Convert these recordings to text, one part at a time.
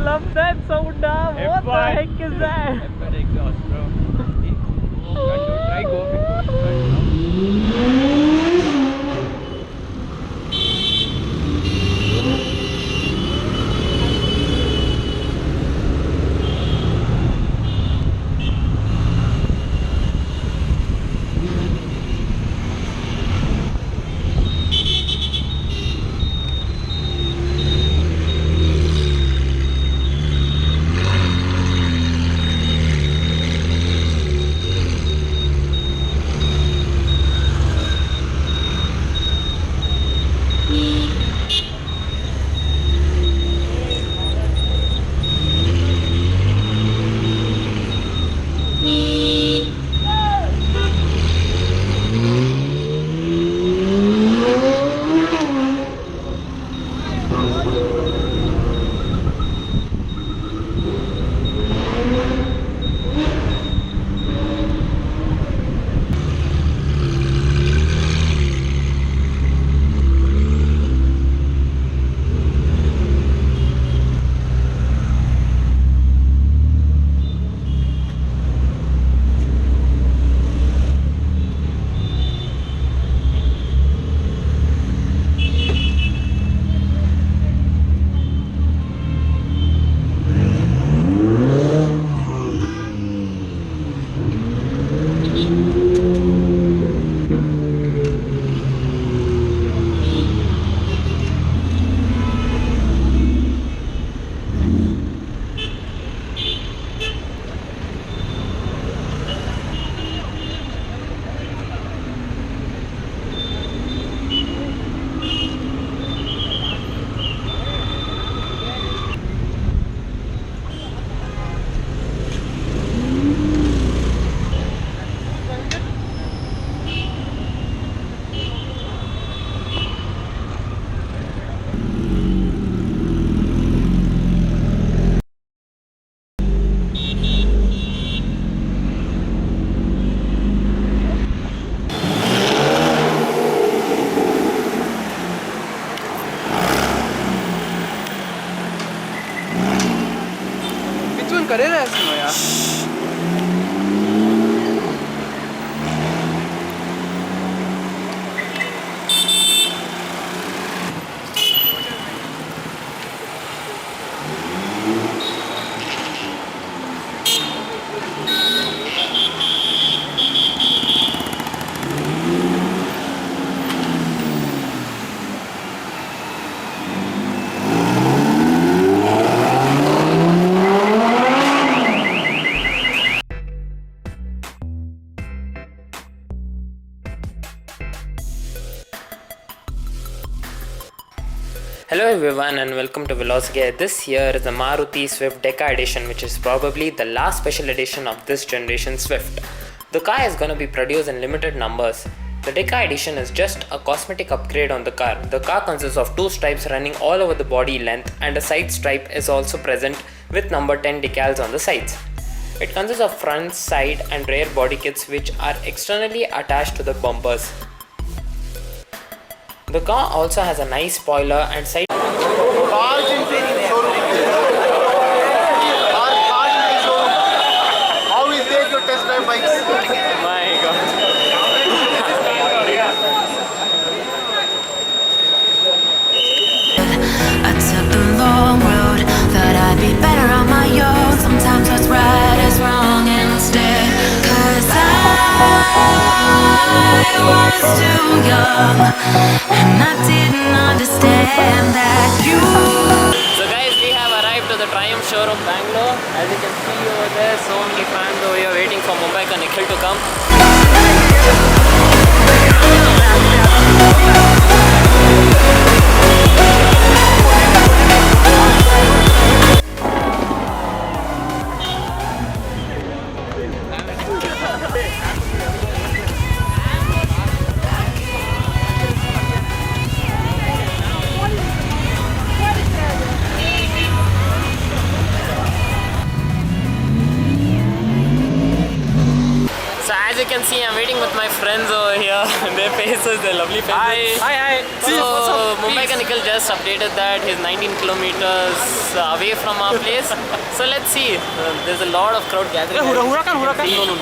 Love that sound. What the heck is that? F1 exhaust, bro. Try go before. सुनो यार. Hello everyone and welcome to Velocity. This here is the Maruti Swift Deca edition, which is probably the last special edition of this generation Swift. The car is going to be produced in limited numbers. The Deca edition is just a cosmetic upgrade on the car. The car consists of two stripes running all over the body length, and a side stripe is also present with number 10 decals on the sides. It consists of front, side and rear body kits which are externally attached to the bumpers. The car also has a nice spoiler and side. How is there to test drive bikes? My God. I took the long road, thought I'd be better on my own. Sometimes what's right is wrong instead. 'Cause I was too young, and I didn't understand that you. So guys, we have arrived to the Triumph showroom Bangalore. As you can see over there, so many fans over here waiting for Mumbai Ka Nikhil to come. So as you can see, I'm waiting with my friends over here. Their faces, their lovely faces. Hi. So Mumbai Ka Nikhil just updated that he's 19 kilometers away from our place. So let's see. There's a lot of crowd gathering. Huracan. No.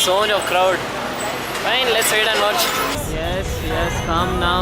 So much of crowd. Fine, let's wait and watch. Yes, calm now.